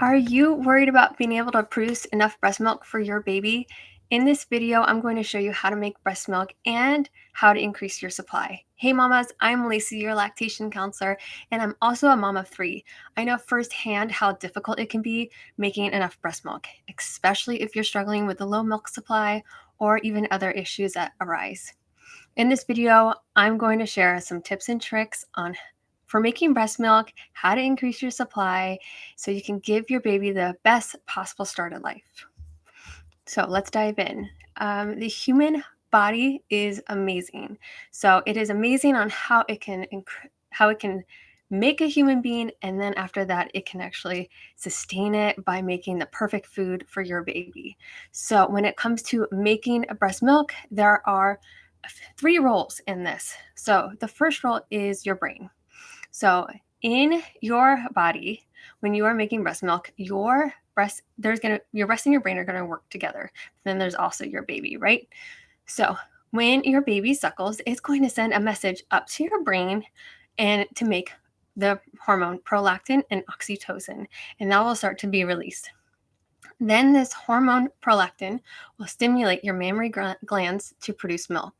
Are you worried about being able to produce enough breast milk for your baby? In this video, I'm going to show you how to make breast milk and how to increase your supply. Hey mamas, I'm Lacey, your lactation counselor, and I'm also a mom of 3. I know firsthand how difficult it can be making enough breast milk, especially if you're struggling with a low milk supply or even other issues that arise. In this video, I'm going to share some tips and tricks for making breast milk, how to increase your supply so you can give your baby the best possible start in life. So let's dive in. The human body is amazing. So it is amazing on how it can make a human being, and then after that, it can actually sustain it by making the perfect food for your baby. So when it comes to making a breast milk, there are 3 roles in this. So the first role is your brain. So in your body, when you are making breast milk, your breast and your brain are going to work together. Then there's also your baby, right? So when your baby suckles, it's going to send a message up to your brain and to make the hormone prolactin and oxytocin, and that will start to be released. Then this hormone prolactin will stimulate your mammary glands to produce milk,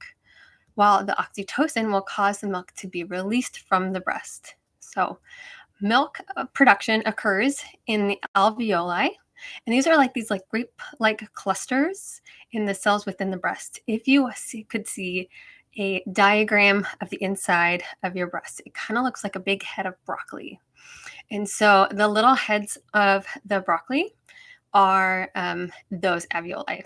while the oxytocin will cause the milk to be released from the breast. So milk production occurs in the alveoli, and these are like these grape-like clusters in the cells within the breast. If you could see a diagram of the inside of your breast, it kind of looks like a big head of broccoli. And so the little heads of the broccoli are those alveoli.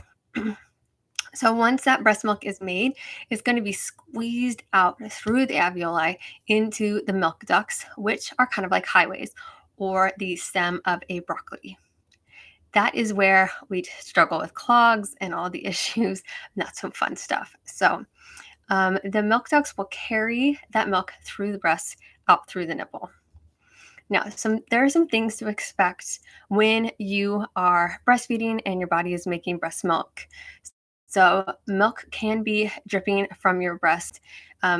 So once that breast milk is made, it's going to be squeezed out through the alveoli into the milk ducts, which are kind of like highways or the stem of a broccoli. That is where we struggle with clogs and all the issues, not so fun stuff. So the milk ducts will carry that milk through the breast out through the nipple. Now, there are some things to expect when you are breastfeeding and your body is making breast milk. So milk can be dripping from your breast.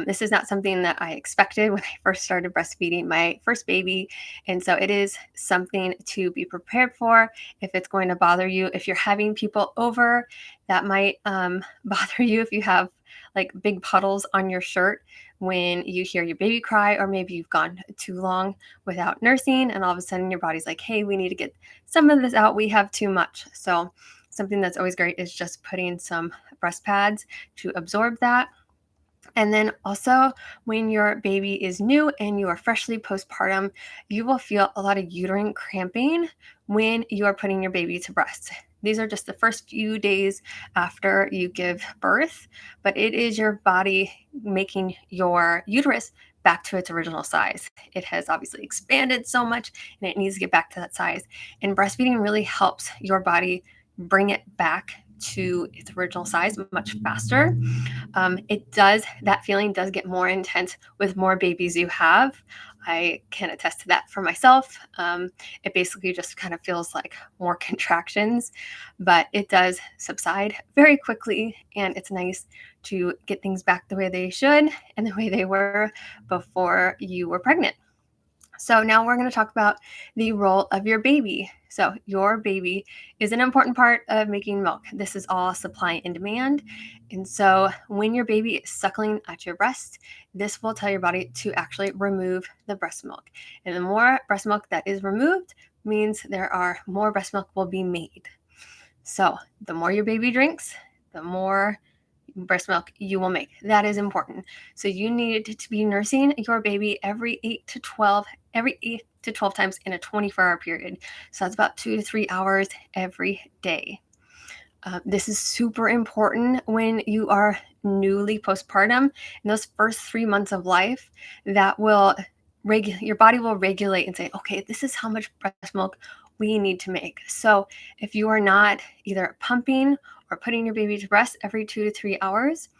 This is not something that I expected when I first started breastfeeding my first baby. And so it is something to be prepared for if it's going to bother you. If you're having people over, that might bother you if you have like big puddles on your shirt when you hear your baby cry, or maybe you've gone too long without nursing and all of a sudden your body's like, hey, we need to get some of this out. We have too much. So something that's always great is just putting some breast pads to absorb that. And then also, when your baby is new and you are freshly postpartum, you will feel a lot of uterine cramping when you are putting your baby to breast. These are just the first few days after you give birth, but it is your body making your uterus back to its original size. It has obviously expanded so much and it needs to get back to that size. And breastfeeding really helps your body bring it back to its original size much faster. That feeling does get more intense with more babies you have. I can attest to that for myself. It basically just kind of feels like more contractions, but it does subside very quickly, and it's nice to get things back the way they should and the way they were before you were pregnant. So now we're going to talk about the role of your baby. So your baby is an important part of making milk. This is all supply and demand. And so when your baby is suckling at your breast, this will tell your body to actually remove the breast milk. And the more breast milk that is removed means there are more breast milk will be made. So the more your baby drinks, the more breast milk you will make. That is important. So you need to be nursing your baby every 8 to 12 times in a 24-hour period. So that's about 2 to 3 hours every day. This is super important when you are newly postpartum. In those first 3 months of life, that will your body will regulate and say, okay, this is how much breast milk we need to make. So if you are not either pumping or putting your baby to breast every 2 to 3 hours,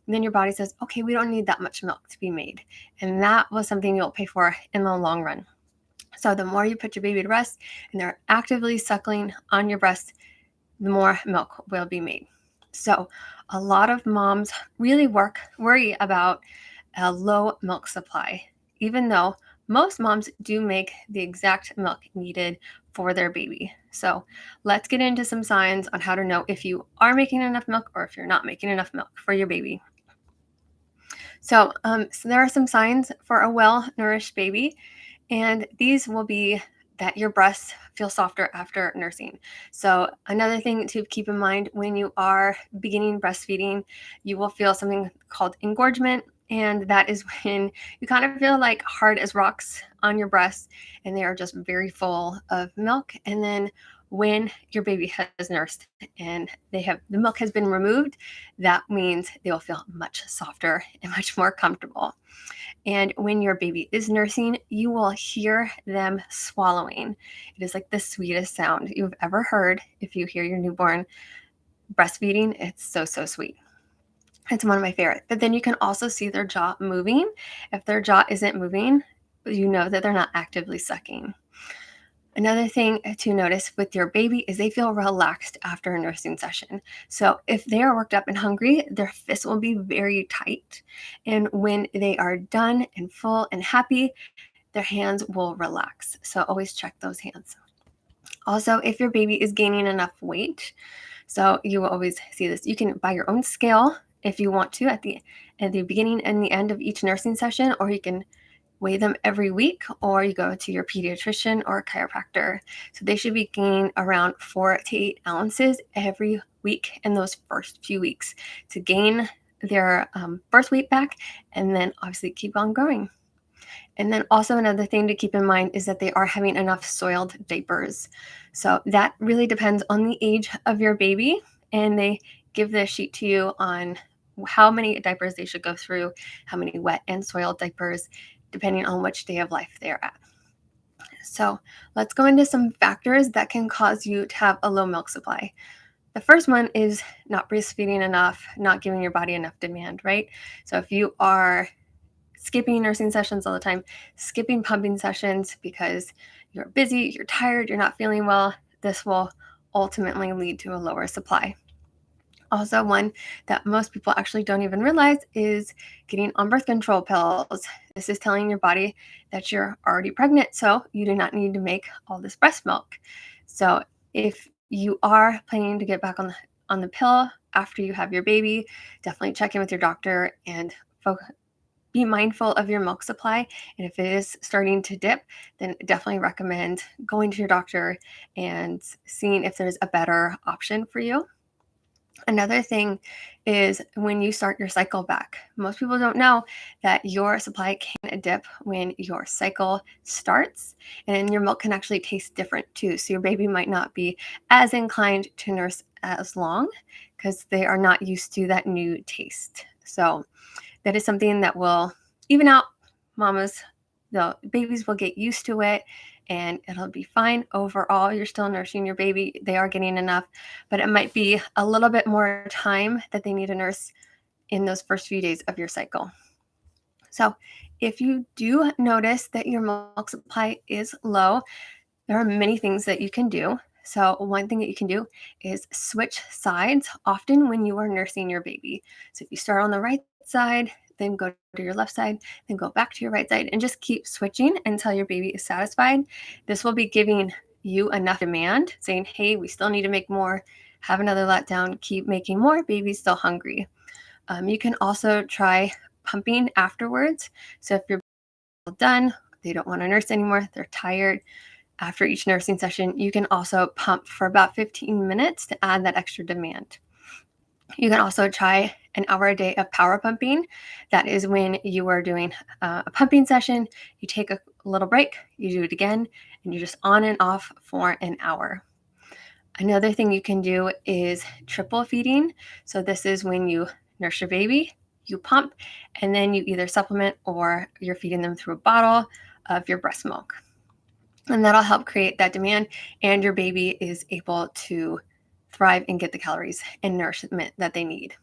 then your body says, okay, we don't need that much milk to be made. And that was something you'll pay for in the long run. So the more you put your baby to rest and they're actively suckling on your breast, the more milk will be made. So a lot of moms really worry about a low milk supply, even though most moms do make the exact milk needed for their baby. So let's get into some signs on how to know if you are making enough milk or if you're not making enough milk for your baby. So there are some signs for a well-nourished baby, and these will be that your breasts feel softer after nursing. So another thing to keep in mind when you are beginning breastfeeding, you will feel something called engorgement, and that is when you kind of feel like hard as rocks on your breasts, and they are just very full of milk. And then when your baby has nursed and the milk has been removed, that means they'll feel much softer and much more comfortable. And when your baby is nursing, you will hear them swallowing. It is like the sweetest sound you've ever heard. If you hear your newborn breastfeeding, it's so, so sweet. It's one of my favorite. But then you can also see their jaw moving. If their jaw isn't moving, you know that they're not actively sucking. Another thing to notice with your baby is they feel relaxed after a nursing session. So if they are worked up and hungry, their fists will be very tight. And when they are done and full and happy, their hands will relax. So always check those hands. Also, if your baby is gaining enough weight, so you will always see this. You can buy your own scale if you want to at the beginning and the end of each nursing session, or you can weigh them every week, or you go to your pediatrician or chiropractor. So they should be gaining around 4 to 8 ounces every week in those first few weeks to gain their birth weight back, and then obviously keep on growing. And then also another thing to keep in mind is that they are having enough soiled diapers. So that really depends on the age of your baby, and they give the sheet to you on how many diapers they should go through, how many wet and soiled diapers, depending on which day of life they're at. So let's go into some factors that can cause you to have a low milk supply. The first one is not breastfeeding enough, not giving your body enough demand, right? So if you are skipping nursing sessions all the time, skipping pumping sessions because you're busy, you're tired, you're not feeling well, this will ultimately lead to a lower supply. Also, one that most people actually don't even realize is getting on birth control pills. This is telling your body that you're already pregnant, so you do not need to make all this breast milk. So, if you are planning to get back on the pill after you have your baby, definitely check in with your doctor and be mindful of your milk supply. And if it is starting to dip, then definitely recommend going to your doctor and seeing if there's a better option for you. Another thing is when you start your cycle back. Most people don't know that your supply can dip when your cycle starts, and your milk can actually taste different too. So your baby might not be as inclined to nurse as long because they are not used to that new taste. So that is something that will even out. Mamas, the babies will get used to it, and it'll be fine. Overall, you're still nursing your baby. They are getting enough, but it might be a little bit more time that they need to nurse in those first few days of your cycle. So if you do notice that your milk supply is low, there are many things that you can do. So one thing that you can do is switch sides often when you are nursing your baby. So if you start on the right side, then go to your left side, then go back to your right side, and just keep switching until your baby is satisfied. This will be giving you enough demand, saying, hey, we still need to make more, have another letdown, keep making more, baby's still hungry. You can also try pumping afterwards. So if you're done, they don't want to nurse anymore, they're tired, after each nursing session, you can also pump for about 15 minutes to add that extra demand. You can also try an hour a day of power pumping. That is when you are doing a pumping session, you take a little break, you do it again, and you're just on and off for an hour. Another thing you can do is triple feeding. So this is when you nurse your baby, you pump, and then you either supplement or you're feeding them through a bottle of your breast milk. And that'll help create that demand, and your baby is able to thrive and get the calories and nourishment that they need.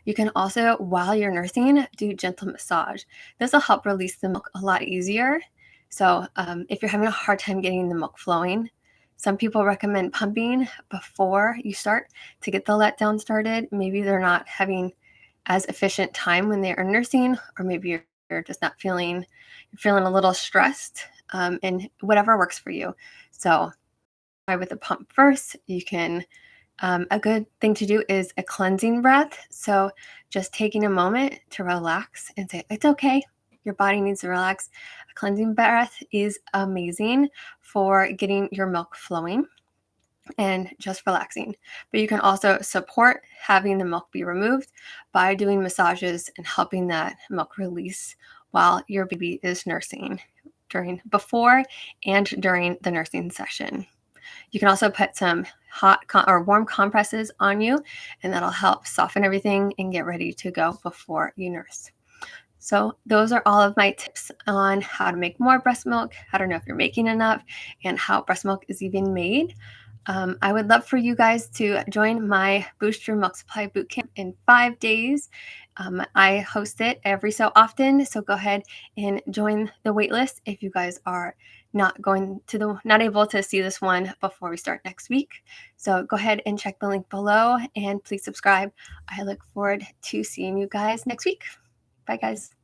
You can also, while you're nursing, do gentle massage. This will help release the milk a lot easier. So if you're having a hard time getting the milk flowing, some people recommend pumping before you start to get the letdown started. Maybe they're not having as efficient time when they are nursing, or maybe you're you're just not feeling, you're feeling a little stressed, and whatever works for you. So try with the pump first. You can, a good thing to do is a cleansing breath. So just taking a moment to relax and say, it's okay. Your body needs to relax. A cleansing breath is amazing for getting your milk flowing and just relaxing. But you can also support having the milk be removed by doing massages and helping that milk release while your baby is nursing before and during the nursing session. You can also put some or warm compresses on you, and that'll help soften everything and get ready to go before you nurse. So those are all of my tips on how to make more breast milk, how to know if you're making enough, and how breast milk is even made. I would love for you guys to join my Boost Your Milk Supply Bootcamp in 5 days. I host it every so often, so go ahead and join the waitlist if you guys are not able to see this one before we start next week. So go ahead and check the link below and please subscribe. I look forward to seeing you guys next week. Bye, guys.